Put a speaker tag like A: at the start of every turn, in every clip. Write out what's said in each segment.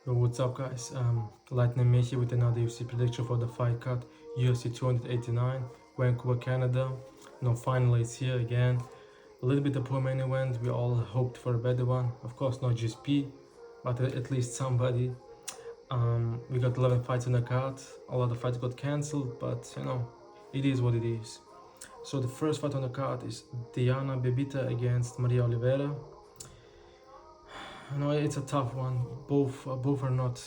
A: Yo, what's up, guys? Lightning me here with another UFC prediction for the fight card UFC 289, Vancouver, Canada. Finally it's here again. A little bit of poor main event. We all hoped for a better one. Of course, not GSP, but at least somebody. We got 11 fights on the card. A lot of fights got cancelled, but it is what it is. So the first fight on the card is Diana Belbitâ against Maria Oliveira. It's a tough one. Both are not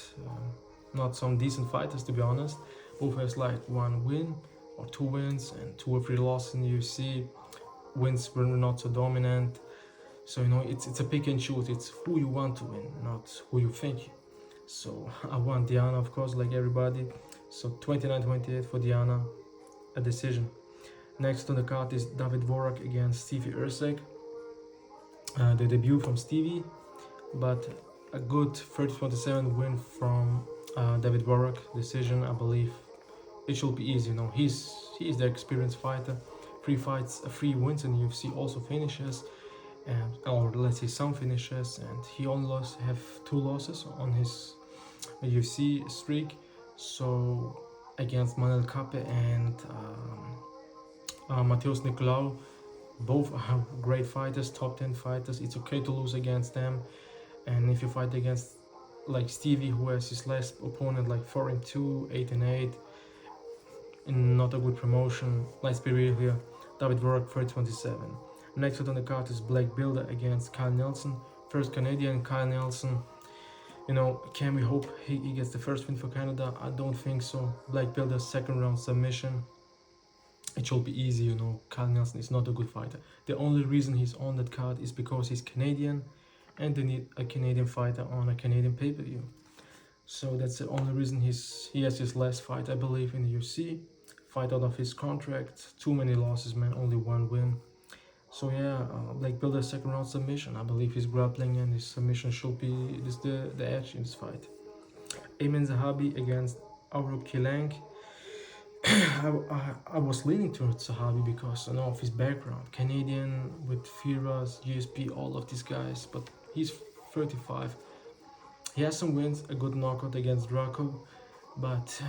A: some decent fighters, to be honest. Both has like one win or two wins and two or three losses in the UFC. Wins were not so dominant. So it's a pick and choose. It's who you want to win, not who you think. So I want Diana, of course, like everybody. So 29-28 for Diana, a decision. Next on the card is Dvorák against Stevie Erceg. The debut from Stevie, but a good 30-27 win from Dvorák, decision. I believe it should be easy. He's the experienced fighter. 3 fights, 3 wins in the UFC, also finishes, or let's say some finishes, and he only have 2 losses on his UFC streak. So against Manel Kape and Mateus Nicolau, both are great fighters, top 10 fighters. It's okay to lose against them. And if you fight against like Stevie, who has his last opponent like 4-2, 8-8, and not a good promotion, let's be real here. Dvorák 30-27. Next on the card is Bilder against Kyle Nelson. First Canadian, Kyle Nelson. Can we hope he gets the first win for Canada? I don't think so. Bilder second round submission. It should be easy. Kyle Nelson is not a good fighter. The only reason he's on that card is because he's Canadian, and they need a Canadian fighter on a Canadian pay-per-view. So that's the only reason he has his last fight, I believe, in the UFC. Fight out of his contract. Too many losses, man. Only 1 win. So yeah, Bilder second round submission. I believe his grappling and his submission should be the edge in this fight. Aiemann Zahabi against Aoriqileng. I was leaning towards Zahabi because of his background. Canadian with Firas, GSP, all of these guys, but he's 35. He has some wins, a good knockout against Draco, but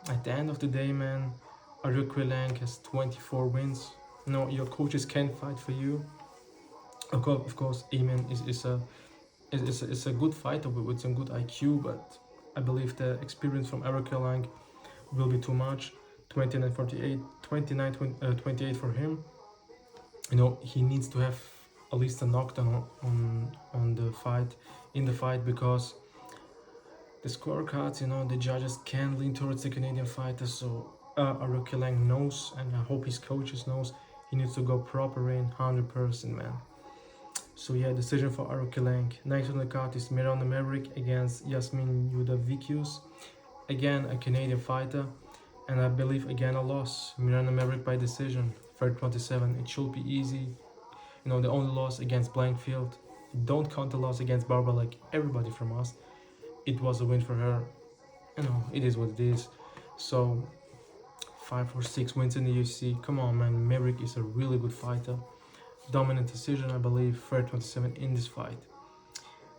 A: at the end of the day, man, Aoriqileng has 24 wins. Your coaches can fight for you. Of course, Aiemann is a good fighter with some good IQ, but I believe the experience from Aoriqileng will be too much. 29-28 for him. He needs to have at least a knockdown on the fight, because the scorecards, the judges can lean towards the Canadian fighter. So Aoriqileng knows, and I hope his coaches knows, he needs to go proper in 100%, man. So yeah, decision for Aoriqileng. Next on the card is Miranda Maverick against Jasmine. Again, a Canadian fighter, and I believe again a loss. Miranda Maverick by decision, 30-27. It should be easy. The only loss against Blankfield. Don't count the loss against Barbara like everybody from us. It was a win for her. It is what it is. So 5 or 6 wins in the UFC. Come on, man. Maverick is a really good fighter. Dominant decision, I believe, 30-27 in this fight.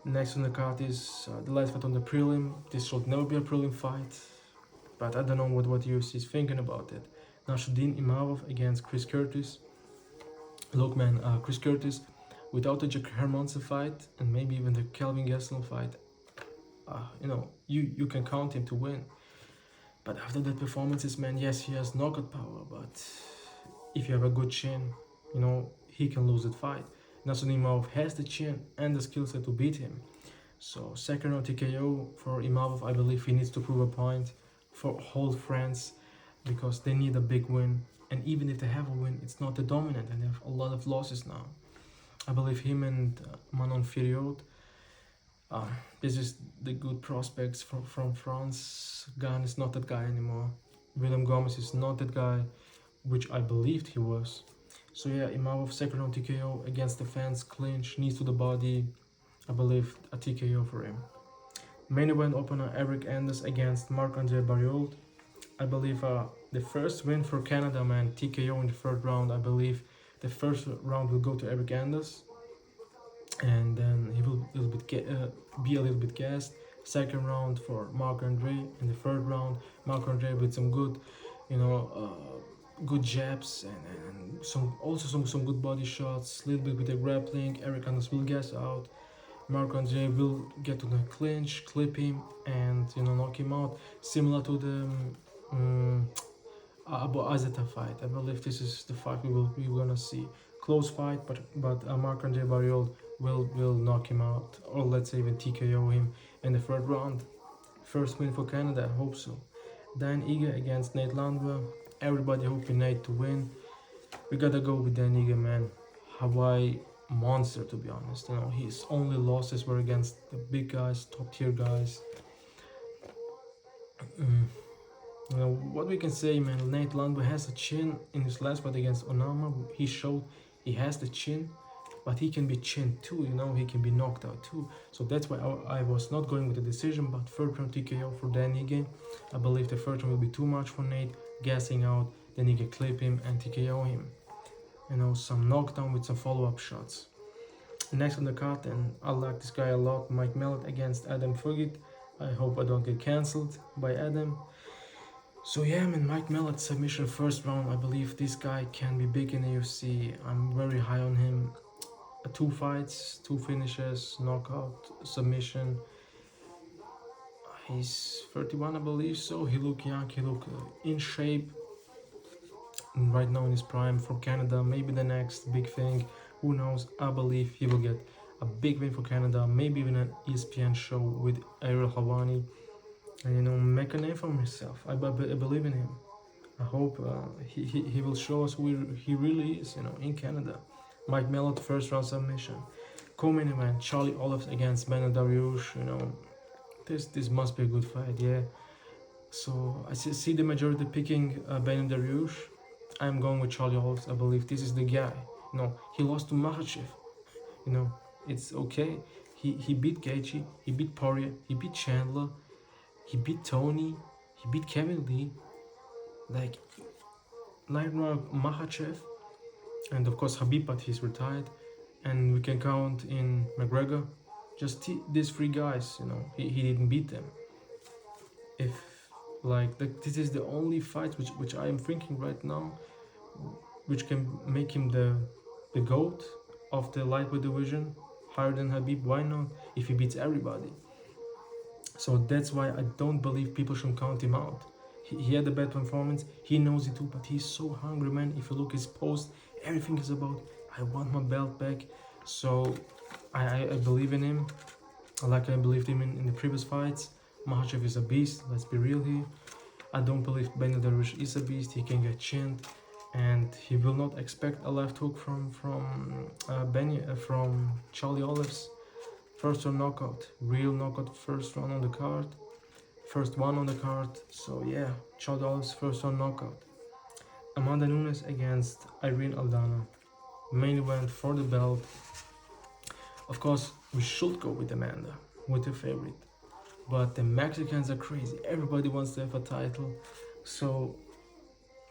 A: Next on the card is the last fight on the prelim. This should never be a prelim fight, but I don't know what UFC is thinking about it. Nassourdine Imavov against Chris Curtis. Look, man, Chris Curtis, without the Jack Hermanson fight and maybe even the Kelvin Gastelum fight, you can count him to win. But after that performances, man, yes, he has knockout power, but if you have a good chin, he can lose that fight. Nassourdine Imavov has the chin and the skill set to beat him. So second round TKO for Imavov. I believe he needs to prove a point for whole France, because they need a big win. And even if they have a win, it's not the dominant, and they have a lot of losses now. I believe him and Manon Feriot, this is the good prospects from France. Gan is not that guy anymore. William Gomez is not that guy, which I believed he was. So yeah, Imavov second round TKO against the fence, clinch, knees to the body. I believe a TKO for him. Main event opener Eryk against Marc-Andre Barriault. I believe the first win for Canada, man, TKO in the 3rd round. I believe the first round will go to Eryk, and then he will be a little bit gassed. Second round for Marc-Andre. In the third round, Marc-Andre with some good, good jabs and some good body shots. A little bit with the grappling. Eryk will gas out. Marc-Andre will get to the clinch, clip him, and knock him out. Similar to the Abu Azata fight. I believe this is the fight we're gonna see. Close fight, but Marc-Andre Barriault will knock him out, or let's say even TKO him in the third round. First win for Canada, I hope so. Dan Ige against Nate Landwehr. Everybody hoping Nate to win. We gotta go with Dan Ige, man. Hawaii monster, to be honest. His only losses were against the big guys, top tier guys. What we can say, man, Nate Landwehr has a chin. In his last fight against Onama, he showed he has the chin, but he can be chinned too, he can be knocked out too. So that's why I was not going with the decision, but third round TKO for Dan Ige. I believe the third round will be too much for Nate, gassing out, then Ige clip him and TKO him. Some knockdown with some follow-up shots. Next on the card, and I like this guy a lot, Mike Malott against Adam Fugitt. I hope I don't get cancelled by Adam. So yeah, man, Mike Malott submission first round. I believe this guy can be big in the UFC. I'm very high on him. 2 fights, 2 finishes, knockout, submission. He's 31, I believe, so he look young, he look in shape. And right now in his prime for Canada, maybe the next big thing. Who knows? I believe he will get a big win for Canada, maybe even an ESPN show with Ariel Helwani. And make a name for himself. I believe in him. I hope he will show us who he really is, in Canada. Mike Malott, first round submission. Co-main event, Charlie Oliveira against Beneil Dariush. This must be a good fight, yeah. So I see the majority picking Beneil Dariush. I'm going with Charlie Oliveira. I believe this is the guy. He lost to Makhachev. It's okay. He beat Gaethje, he beat Poirier, he beat Chandler, he beat Tony, he beat Kevin Lee. Like Makhachev, and of course Khabib, but he's retired. And we can count in McGregor. Just these 3 guys, he didn't beat them. If this is the only fight which I am thinking right now, which can make him the GOAT of the lightweight division, higher than Khabib. Why not? If he beats everybody. So that's why I don't believe people should count him out. He had a bad performance, he knows it too, but he's so hungry, man. If you look his post, everything is about, I want my belt back. So I believe in him, like I believed him in the previous fights. Makhachev is a beast, let's be real here. I don't believe Beneil Dariush is a beast, he can get chinned, and he will not expect a left hook from Charlie Oliveira. First round knockout, real knockout, first round on the card. First one on the card, so yeah, Charlie Oliveira's first round knockout. Amanda Nunes against Irene Aldana. Main event for the belt. Of course, we should go with Amanda, with the favorite. But the Mexicans are crazy. Everybody wants to have a title. So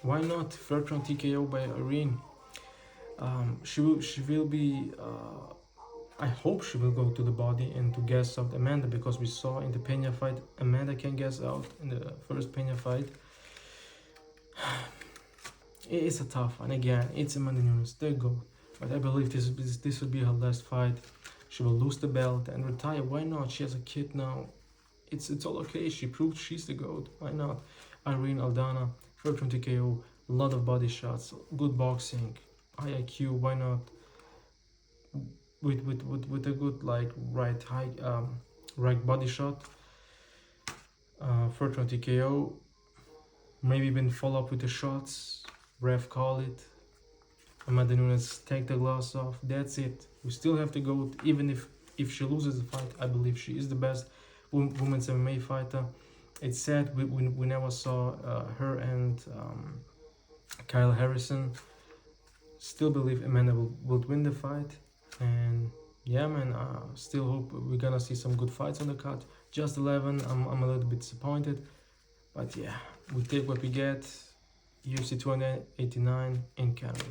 A: why not third round TKO by Irene? She will be. I hope she will go to the body and to gas out Amanda, because we saw in the Pena fight Amanda can gas out in the first Pena fight. It's a tough one. Again, it's Amanda Nunes, the GOAT. But I believe this will be her last fight. She will lose the belt and retire. Why not? She has a kid now. It's all okay. She proved she's the GOAT. Why not? Irene Aldana, third round TKO, a lot of body shots, good boxing, high IQ. Why not? With a good right body shot. Third round TKO. Maybe even follow up with the shots. Ref call it. Amanda Nunes take the gloves off. That's it. We still have to go. Even if she loses the fight, I believe she is the best women's MMA fighter. It's sad we never saw her and Kyle Harrison. Still believe Amanda will win the fight. And yeah, man, still hope we're gonna see some good fights on the card. Just 11, I'm a little bit disappointed. But yeah, we take what we get. UFC 289 in Canada.